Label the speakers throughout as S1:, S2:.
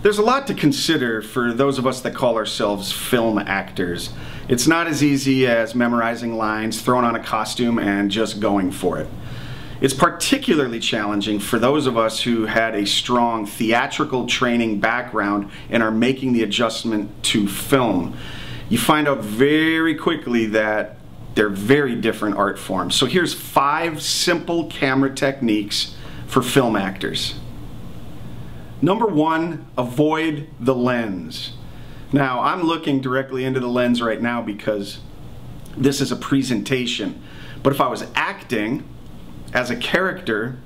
S1: There's a lot to consider for those of us that call ourselves film actors. It's not as easy as memorizing lines, throwing on a costume, and just going for it. It's particularly challenging for those of us who had a strong theatrical training background and are making the adjustment to film. You find out very quickly that they're very different art forms. So here's 5 simple camera techniques for film actors. Number 1, avoid the lens. Now, I'm looking directly into the lens right now because this is a presentation. But if I was acting as a character,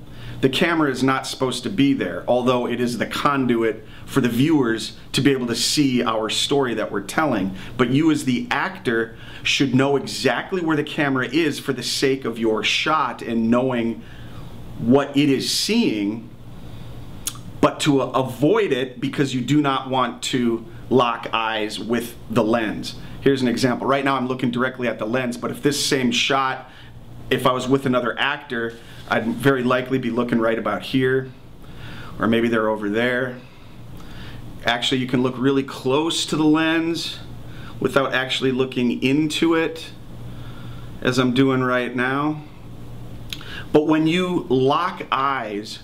S1: the camera is not supposed to be there, although it is the conduit for the viewers to be able to see our story that we're telling. But you as the actor should know exactly where the camera is for the sake of your shot and knowing what it is seeing, but to avoid it because you do not want to lock eyes with the lens. Here's an example. Right now I'm looking directly at the lens, but if this same shot, if I was with another actor, I'd very likely be looking right about here, or maybe they're over there. Actually, you can look really close to the lens without actually looking into it, as I'm doing right now. But when you lock eyes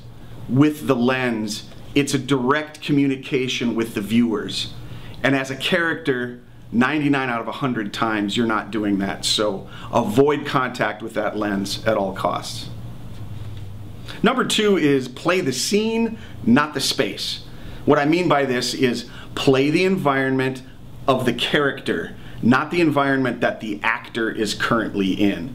S1: with the lens, it's a direct communication with the viewers. And as a character, 99 out of 100 times you're not doing that. So avoid contact with that lens at all costs. Number 2 is play the scene, not the space. What I mean by this is play the environment of the character, not the environment that the actor is currently in.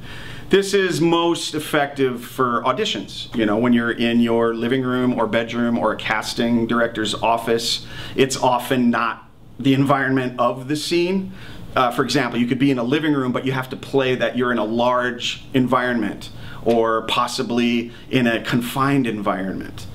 S1: This is most effective for auditions. You know, when you're in your living room or bedroom or a casting director's office, it's often not the environment of the scene. For example, you could be in a living room, but you have to play that you're in a large environment or possibly in a confined environment.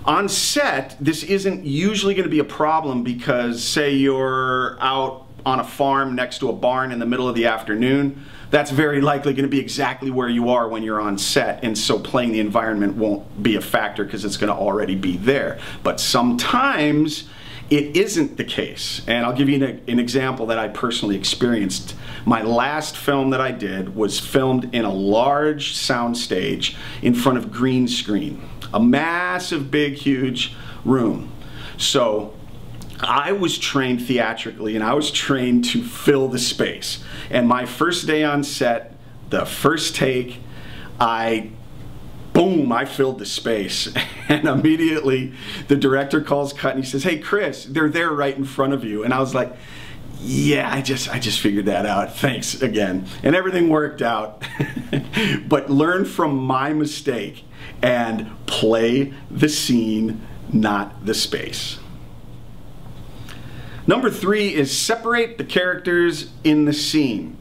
S1: On set, this isn't usually going to be a problem because, say you're out on a farm next to a barn in the middle of the afternoon, that's very likely going to be exactly where you are when you're on set, and so playing the environment won't be a factor because it's going to already be there. But sometimes it isn't the case, and I'll give you an example that I personally experienced. My last film that I did was filmed in a large soundstage in front of green screen, a massive, big, huge room. So I was trained theatrically and I was trained to fill the space. And my first day on set, the first take, boom, I filled the space. And immediately the director calls cut and he says, "Hey Chris, they're there right in front of you." And I was like, yeah, I just figured that out. Thanks again. And everything worked out. But learn from my mistake and play the scene, not the space. Number 3 is separate the characters in the scene.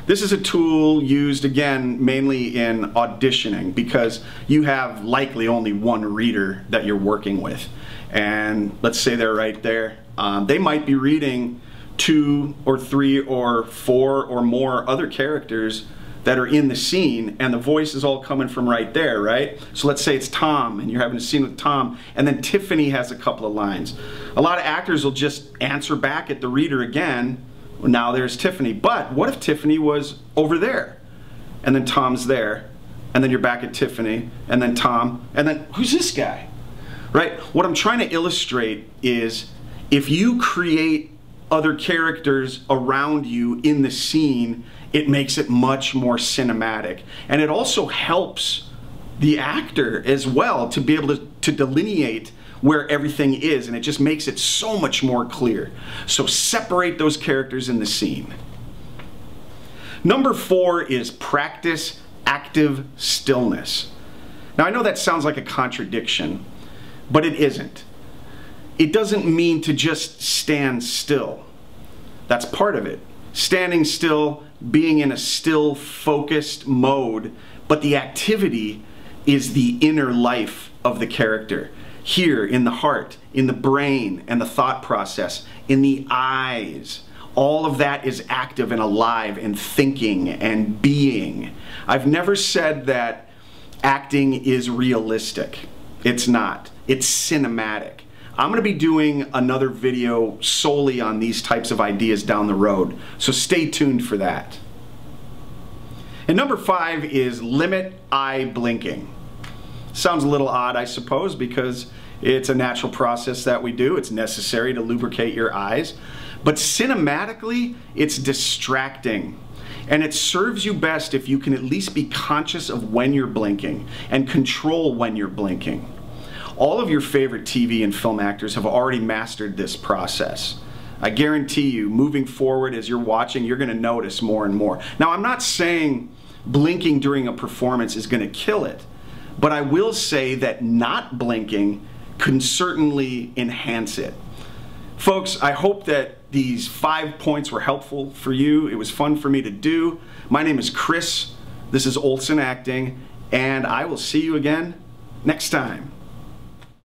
S1: This is a tool used, again, mainly in auditioning because you have likely only one reader that you're working with. And let's say they're right there. They might be reading 2 or 3 or 4 or more other characters that are in the scene, and the voice is all coming from right there, right? So let's say it's Tom, and you're having a scene with Tom, and then Tiffany has a couple of lines. A lot of actors will just answer back at the reader again. Well, now there's Tiffany. But what if Tiffany was over there, and then Tom's there, and then you're back at Tiffany, and then Tom, and then who's this guy, right? What I'm trying to illustrate is if you create other characters around you in the scene, it makes it much more cinematic. And it also helps the actor as well to be able to delineate where everything is, and it just makes it so much more clear. So separate those characters in the scene. Number 4 is practice active stillness. Now I know that sounds like a contradiction, but it isn't. It doesn't mean to just stand still. That's part of it. Standing still, being in a still, focused mode, but the activity is the inner life of the character. Here, in the heart, in the brain, and the thought process, in the eyes. All of that is active and alive and thinking and being. I've never said that acting is realistic. It's not. It's cinematic. I'm going to be doing another video solely on these types of ideas down the road, so stay tuned for that. And number 5 is limit eye blinking. Sounds a little odd, I suppose, because it's a natural process that we do. It's necessary to lubricate your eyes. But cinematically, it's distracting. And it serves you best if you can at least be conscious of when you're blinking and control when you're blinking. All of your favorite TV and film actors have already mastered this process. I guarantee you, moving forward as you're watching, you're going to notice more and more. Now, I'm not saying blinking during a performance is going to kill it, but I will say that not blinking can certainly enhance it. Folks, I hope that these 5 points were helpful for you. It was fun for me to do. My name is Chris. This is Olson Acting, and I will see you again next time.